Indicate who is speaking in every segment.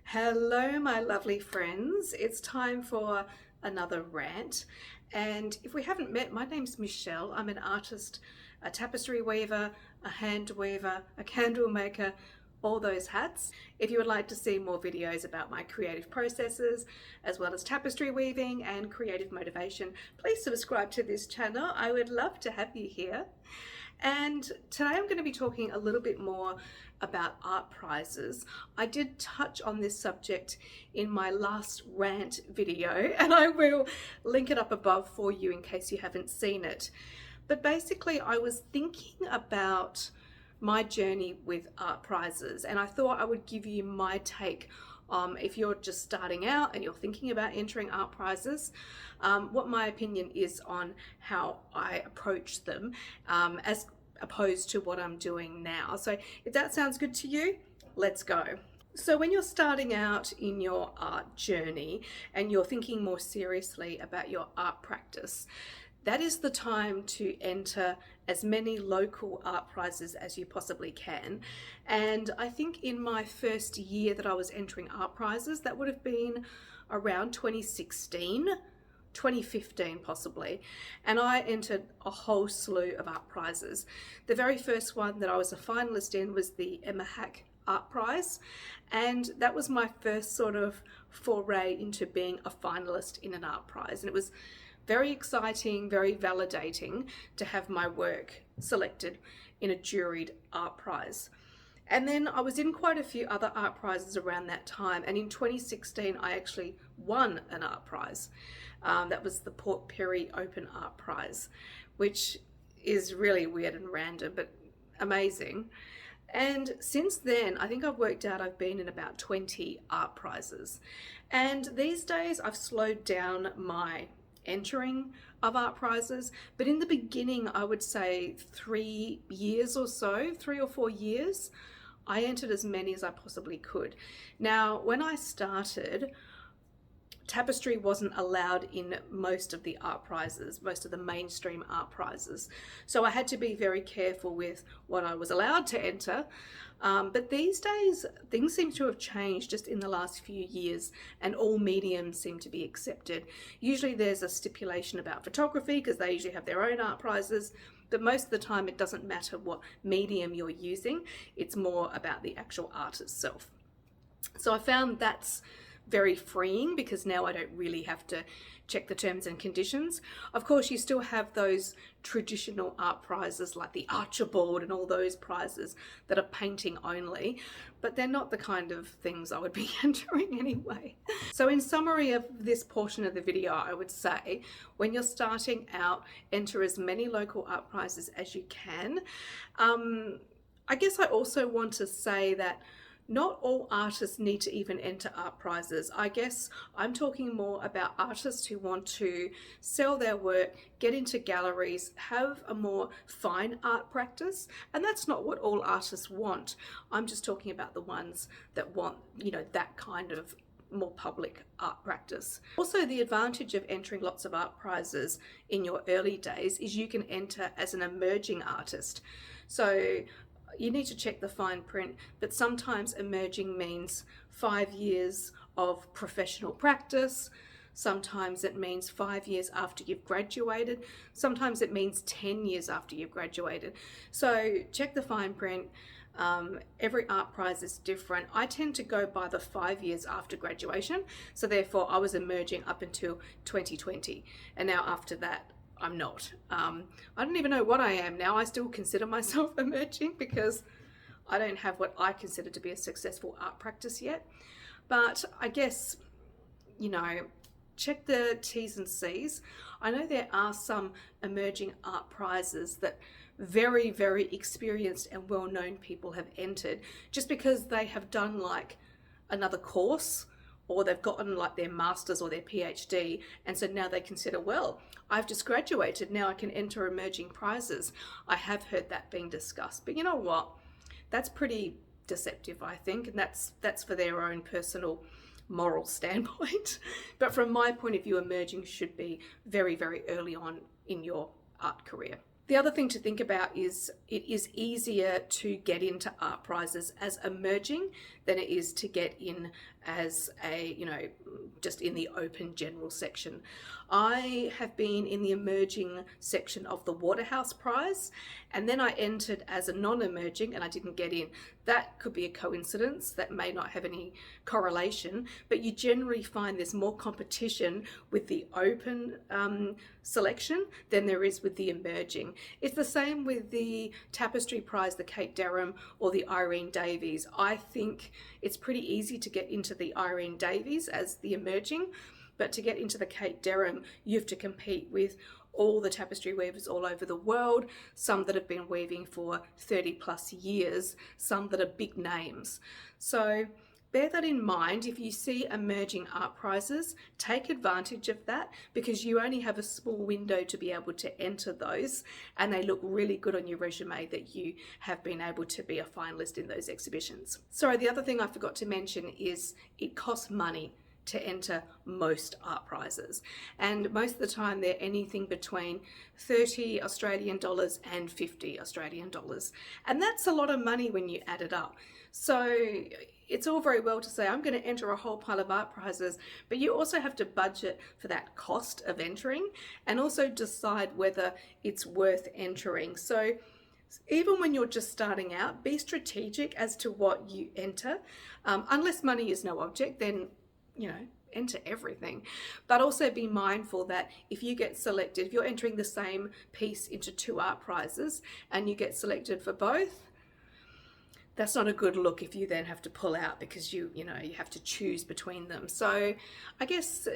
Speaker 1: Hello, my lovely friends. It's time for another rant. And if we haven't met, my name's Michelle. I'm an artist, a tapestry weaver, a hand weaver, a candle maker, all those hats. If you would like to see more videos about my creative processes, as well as tapestry weaving and creative motivation, please subscribe to this channel. I would love to have you here. And today I'm going to be talking a little bit more about art prizes. I did touch on this subject in my last rant video, and I will link it up above for you in case you haven't seen it. But basically I was thinking about my journey with art prizes, and I thought I would give you my take if you're just starting out and you're thinking about entering art prizes, what my opinion is on how I approach them as opposed to what I'm doing now. So if that sounds good to you, let's go. So when you're starting out in your art journey and you're thinking more seriously about your art practice, that is the time to enter as many local art prizes as you possibly can. And I think in my first year that I was entering art prizes, that would have been around 2016, 2015 possibly, and I entered a whole slew of art prizes. The very first one that I was a finalist in was the Emma Hack Art Prize, and that was my first sort of foray into being a finalist in an art prize, and it was very exciting, very validating to have my work selected in a juried art prize. And then I was in quite a few other art prizes around that time, and in 2016 I actually won an art prize. That was the Port Pirie Open Art Prize, which is really weird and random, but amazing. And since then, I think I've worked out I've been in about 20 art prizes. And these days I've slowed down my entering of art prizes, but in the beginning, I would say 3 years or so, 3 or 4 years, I entered as many as I possibly could. Now, when I started, tapestry wasn't allowed in most of the art prizes, most of the mainstream art prizes. So I had to be very careful with what I was allowed to enter. But these days, things seem to have changed just in the last few years, and all mediums seem to be accepted. Usually there's a stipulation about photography because they usually have their own art prizes, but most of the time it doesn't matter what medium you're using. It's more about the actual art itself. So I found that's very freeing because now I don't really have to check the terms and conditions. Of course, you still have those traditional art prizes like the Archibald and all those prizes that are painting only, but they're not the kind of things I would be entering anyway. So in summary of this portion of the video, I would say when you're starting out, enter as many local art prizes as you can. I guess I also want to say that not all artists need to even enter art prizes. I guess I'm talking more about artists who want to sell their work, get into galleries, have a more fine art practice, and that's not what all artists want. I'm just talking about the ones that want, that kind of more public art practice. Also, the advantage of entering lots of art prizes in your early days is you can enter as an emerging artist. So you need to check the fine print, but sometimes emerging means 5 years of professional practice. Sometimes it means 5 years after you've graduated. Sometimes it means 10 years after you've graduated. So check the fine print. Every art prize is different. I tend to go by the 5 years after graduation. So therefore I was emerging up until 2020. And now after that, I'm not. I don't even know what I am now. I still consider myself emerging because I don't have what I consider to be a successful art practice yet. But I guess, check the T's and C's. I know there are some emerging art prizes that very, very experienced and well-known people have entered just because they have done like another course, or they've gotten like their master's or their PhD, and so now they consider, well, I've just graduated, now I can enter emerging prizes. I have heard that being discussed, but you know what? That's pretty deceptive, I think, and that's for their own personal moral standpoint. But from my point of view, emerging should be very, very early on in your art career. The other thing to think about is it is easier to get into art prizes as emerging than it is to get in as a, just in the open general section. I have been in the emerging section of the Waterhouse Prize, and then I entered as a non-emerging and I didn't get in. That could be a coincidence, that may not have any correlation, but you generally find there's more competition with the open selection than there is with the emerging. It's the same with the Tapestry Prize, the Kate Derham or the Irene Davies. I think it's pretty easy to get into the Irene Davies as the emerging, but to get into the Kate Derham, you have to compete with all the tapestry weavers all over the world, some that have been weaving for 30 plus years, some that are big names. So bear that in mind. If you see emerging art prizes, take advantage of that, because you only have a small window to be able to enter those, and they look really good on your resume that you have been able to be a finalist in those exhibitions. Sorry, the other thing I forgot to mention is it costs money to enter most art prizes, and most of the time they're anything between 30 Australian dollars and 50 Australian dollars, and that's a lot of money when you add it up. So it's all very well to say I'm going to enter a whole pile of art prizes, but you also have to budget for that cost of entering and also decide whether it's worth entering. So even when you're just starting out, be strategic as to what you enter. Unless money is no object, then enter everything, but also be mindful that if you get selected, if you're entering the same piece into 2 art prizes and you get selected for both, that's not a good look if you then have to pull out because you have to choose between them. So I guess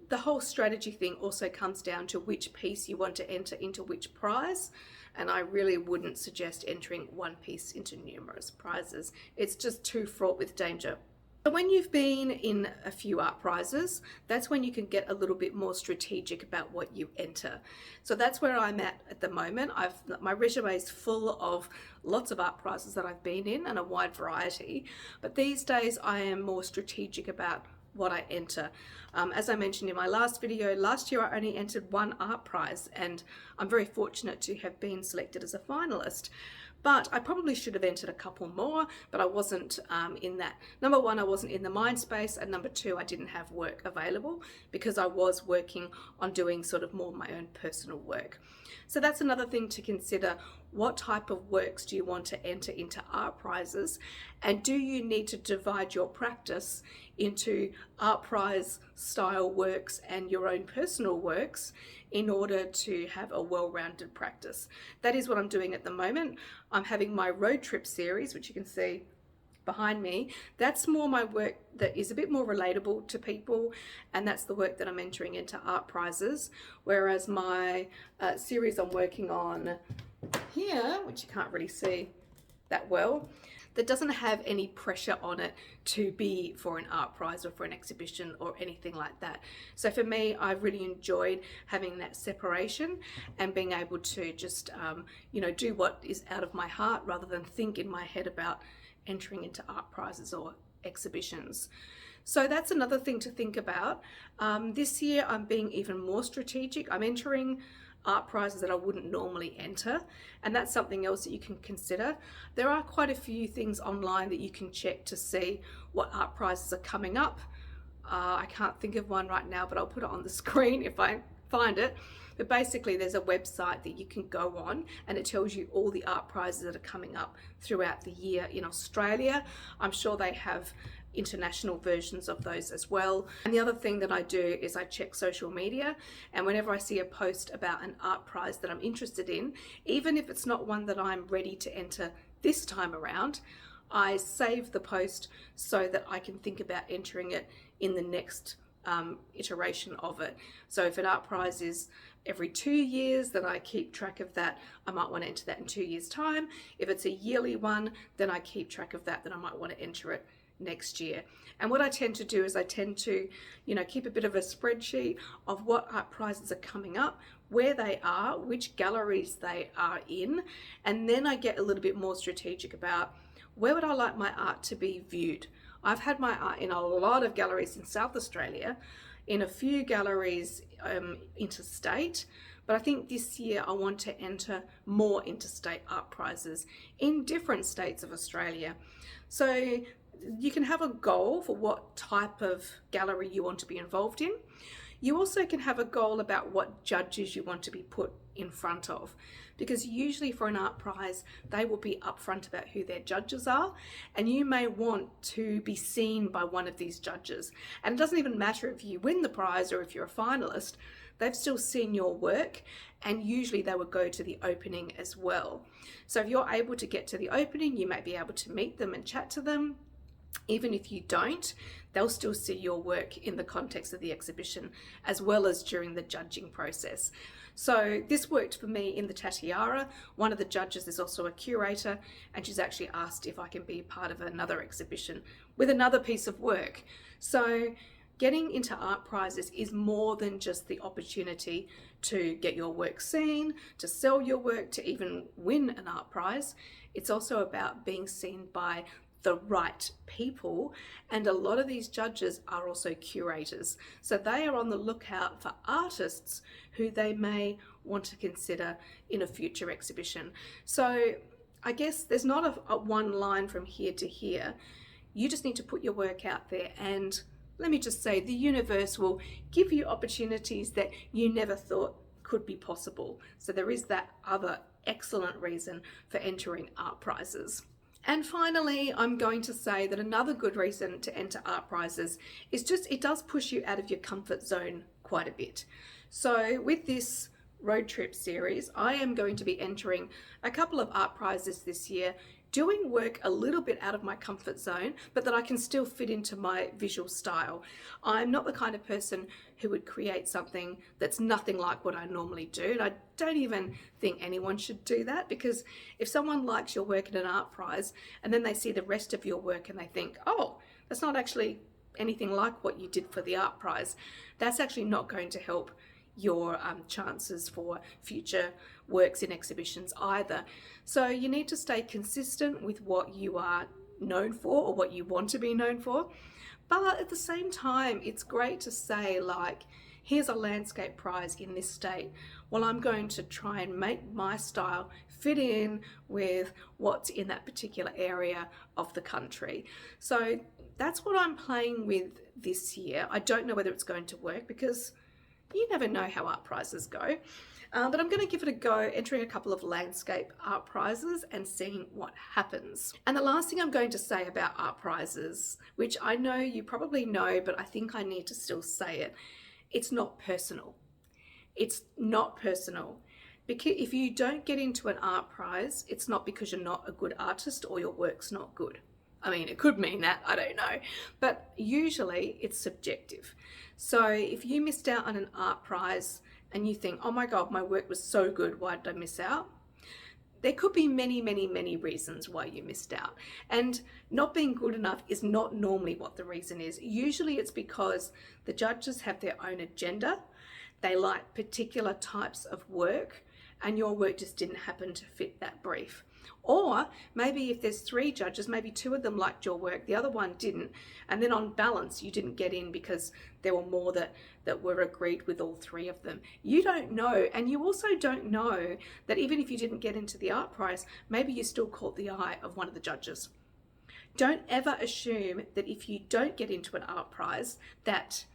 Speaker 1: the whole strategy thing also comes down to which piece you want to enter into which prize, and I really wouldn't suggest entering one piece into numerous prizes. It's just too fraught with danger. So when you've been in a few art prizes, that's when you can get a little bit more strategic about what you enter. So that's where I'm at the moment. My resume is full of lots of art prizes that I've been in and a wide variety, but these days I am more strategic about what I enter. As I mentioned in my last video, last year I only entered 1 art prize, and I'm very fortunate to have been selected as a finalist. But I probably should have entered a couple more, but I wasn't in that. Number 1, I wasn't in the mind space, and number 2, I didn't have work available because I was working on doing sort of more my own personal work. So that's another thing to consider. What type of works do you want to enter into art prizes? And do you need to divide your practice into art prize style works and your own personal works in order to have a well-rounded practice? That is what I'm doing at the moment. I'm having my road trip series, which you can see behind me. That's more my work that is a bit more relatable to people, and that's the work that I'm entering into art prizes. Whereas my series I'm working on here, which you can't really see that well, that doesn't have any pressure on it to be for an art prize or for an exhibition or anything like that. So for me, I've really enjoyed having that separation and being able to just do what is out of my heart rather than think in my head about entering into art prizes or exhibitions. So that's another thing to think about. This year I'm being even more strategic. I'm entering art prizes that I wouldn't normally enter, and that's something else that you can consider. There are quite a few things online that you can check to see what art prizes are coming up. I can't think of one right now, but I'll put it on the screen if I find it. But basically there's a website that you can go on and it tells you all the art prizes that are coming up throughout the year in Australia. I'm sure they have international versions of those as well. And the other thing that I do is I check social media, and whenever I see a post about an art prize that I'm interested in, even if it's not one that I'm ready to enter this time around, I save the post so that I can think about entering it in the next iteration of it. So if an art prize is every 2 years, then I keep track of that. I might want to enter that in 2 years' time. If it's a yearly one, then I keep track of that, then I might want to enter it next year. And what I tend to do is I tend to keep a bit of a spreadsheet of what art prizes are coming up, where they are, which galleries they are in, and then I get a little bit more strategic about where would I like my art to be viewed. I've had my art in a lot of galleries in South Australia, in a few galleries interstate, But I think this year I want to enter more interstate art prizes in different states of Australia. So you can have a goal for what type of gallery you want to be involved in. You also can have a goal about what judges you want to be put in front of, because usually for an art prize, they will be upfront about who their judges are, and you may want to be seen by one of these judges. And it doesn't even matter if you win the prize or if you're a finalist, they've still seen your work, and usually they will go to the opening as well. So if you're able to get to the opening, you may be able to meet them and chat to them. Even if you don't, they'll still see your work in the context of the exhibition as well as during the judging process. So this worked for me in the Tatiara. One of the judges is also a curator, and she's actually asked if I can be part of another exhibition with another piece of work. So getting into art prizes is more than just the opportunity to get your work seen, to sell your work, to even win an art prize. It's also about being seen by the right people, and a lot of these judges are also curators, so they are on the lookout for artists who they may want to consider in a future exhibition. So I guess there's not a one line from here to here. You just need to put your work out there, and let me just say, the universe will give you opportunities that you never thought could be possible. So there is that other excellent reason for entering art prizes. And finally, I'm going to say that another good reason to enter art prizes is just it does push you out of your comfort zone quite a bit. So with this road trip series, I am going to be entering a couple of art prizes this year, doing work a little bit out of my comfort zone, but that I can still fit into my visual style. I'm not the kind of person who would create something that's nothing like what I normally do. And I don't even think anyone should do that, because if someone likes your work at an art prize and then they see the rest of your work and they think, oh, that's not actually anything like what you did for the art prize, that's actually not going to help your chances for future works in exhibitions either. So you need to stay consistent with what you are known for or what you want to be known for. But at the same time, it's great to say, like, here's a landscape prize in this state. Well, I'm going to try and make my style fit in with what's in that particular area of the country. So that's what I'm playing with this year. I don't know whether it's going to work, because you never know how art prizes go. But I'm going to give it a go, entering a couple of landscape art prizes and seeing what happens. And the last thing I'm going to say about art prizes, which I know you probably know, but I think I need to still say it, it's not personal. It's not personal. Because if you don't get into an art prize, it's not because you're not a good artist or your work's not good. I mean, it could mean that, I don't know. But usually it's subjective. So if you missed out on an art prize and you think, oh my God, my work was so good, why did I miss out? There could be many, many, many reasons why you missed out. And not being good enough is not normally what the reason is. Usually it's because the judges have their own agenda. They like particular types of work, and your work just didn't happen to fit that brief. Or maybe if there's 3 judges, maybe 2 of them liked your work, the other one didn't, and then on balance you didn't get in because there were more that were agreed with all 3 of them. You don't know, and you also don't know that even if you didn't get into the art prize, maybe you still caught the eye of one of the judges. Don't ever assume that if you don't get into an art prize that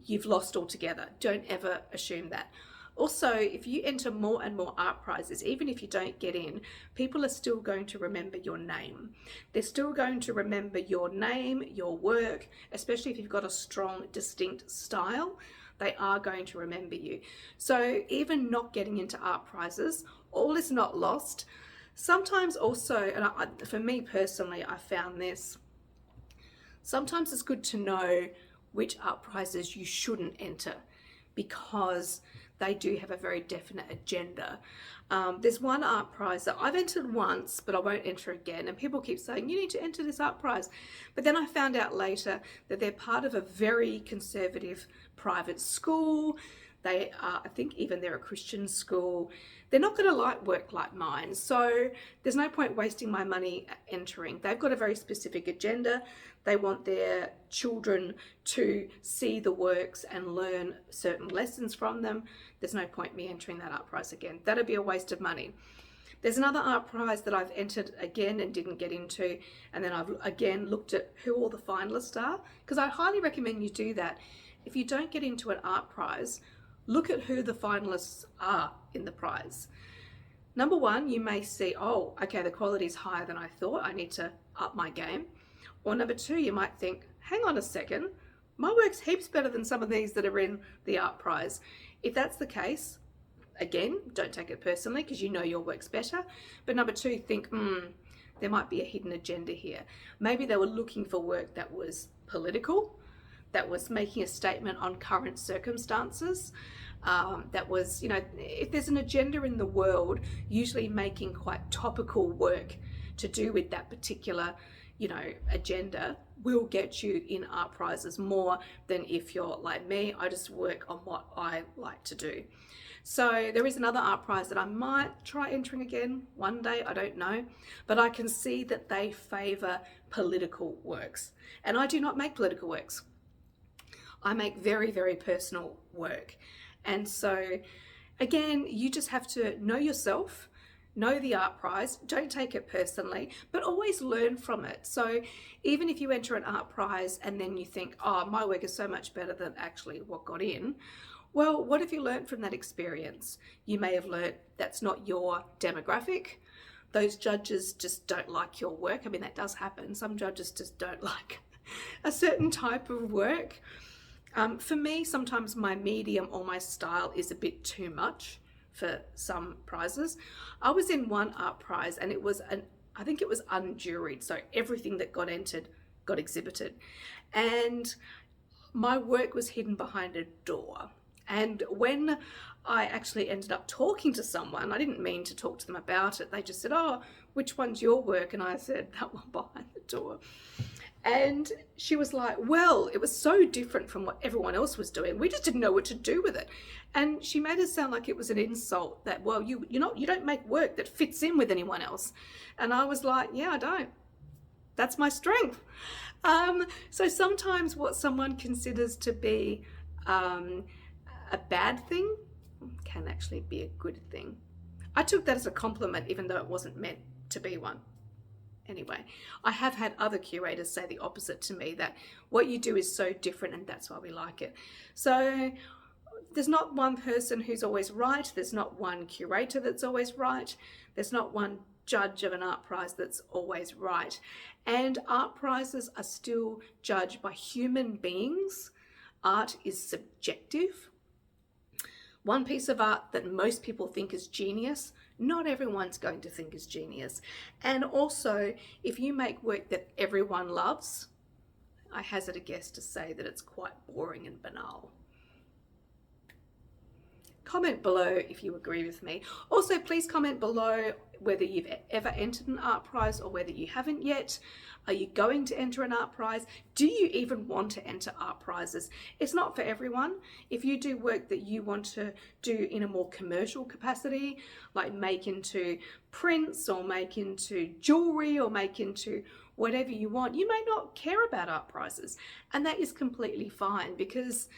Speaker 1: you've lost altogether. Don't ever assume that. Also, if you enter more and more art prizes, even if you don't get in, people are still going to remember your name. They're still going to remember your name, your work, especially if you've got a strong, distinct style. They are going to remember you. So even not getting into art prizes, all is not lost. Sometimes also, and for me personally, I found this, sometimes it's good to know which art prizes you shouldn't enter, because they do have a very definite agenda. There's one art prize that I've entered once, but I won't enter again. And people keep saying, you need to enter this art prize. But then I found out later that they're part of a very conservative private school. They are, I think even they're a Christian school. They're not going to like work like mine. So there's no point wasting my money entering. They've got a very specific agenda. They want their children to see the works and learn certain lessons from them. There's no point me entering that art prize again. That'd be a waste of money. There's another art prize that I've entered again and didn't get into, and then I've again looked at who all the finalists are, because I highly recommend you do that. If you don't get into an art prize, look at who the finalists are in the prize. Number one, you may see, oh, okay, the quality is higher than I thought. I need to up my game. Or number two, you might think, hang on a second, my work's heaps better than some of these that are in the art prize. If that's the case, again, don't take it personally because you know your work's better. But number two, think, there might be a hidden agenda here. Maybe they were looking for work that was political, that was making a statement on current circumstances, that was, you know, if there's an agenda in the world, usually making quite topical work to do with that particular, you know, agenda will get you in art prizes more than if you're like me. I just work on what I like to do. So there is another art prize that I might try entering again one day, I don't know, but I can see that they favour political works, and I do not make political works. I make very, very personal work. And so again, you just have to know yourself, know the art prize, don't take it personally, but always learn from it. So even if you enter an art prize and then you think, oh, my work is so much better than actually what got in, well, what have you learned from that experience? You may have learned that's not your demographic. Those judges just don't like your work. I mean, that does happen. Some judges just don't like a certain type of work. For me, sometimes my medium or my style is a bit too much for some prizes. I was in one art prize and it was I think it was unjuried. So everything that got entered got exhibited. And my work was hidden behind a door. And when I actually ended up talking to someone, I didn't mean to talk to them about it. They just said, oh, which one's your work? And I said, that one behind the door. And she was like, well, it was so different from what everyone else was doing. We just didn't know what to do with it. And she made it sound like it was an insult that, well, you don't make work that fits in with anyone else. And I was like, yeah, I don't. That's my strength. So sometimes what someone considers to be a bad thing can actually be a good thing. I took that as a compliment, even though it wasn't meant to be one. Anyway, I have had other curators say the opposite to me, that what you do is so different and that's why we like it. So there's not one person who's always right. There's not one curator that's always right. There's not one judge of an art prize that's always right. And art prizes are still judged by human beings. Art is subjective. One piece of art that most people think is genius, not everyone's going to think is genius. And also, if you make work that everyone loves, I hazard a guess to say that it's quite boring and banal. Comment below if you agree with me. Also, please comment below whether you've ever entered an art prize or whether you haven't yet. Are you going to enter an art prize? Do you even want to enter art prizes? It's not for everyone. If you do work that you want to do in a more commercial capacity, like make into prints or make into jewelry or make into whatever you want, you may not care about art prizes. And that is completely fine, because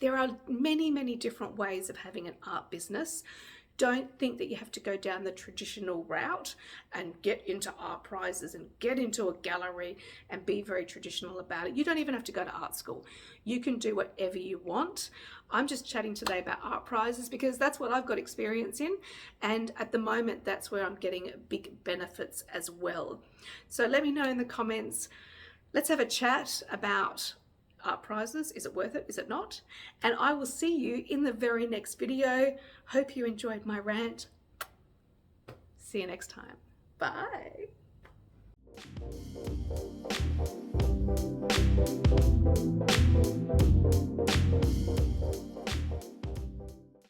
Speaker 1: there are many, many different ways of having an art business. Don't think that you have to go down the traditional route and get into art prizes and get into a gallery and be very traditional about it. You don't even have to go to art school. You can do whatever you want. I'm just chatting today about art prizes because that's what I've got experience in. And at the moment, that's where I'm getting big benefits as well. So let me know in the comments. Let's have a chat about art prizes. Is it worth it? Is it not? And I will see you in the very next video. Hope you enjoyed my rant. See you next time. Bye.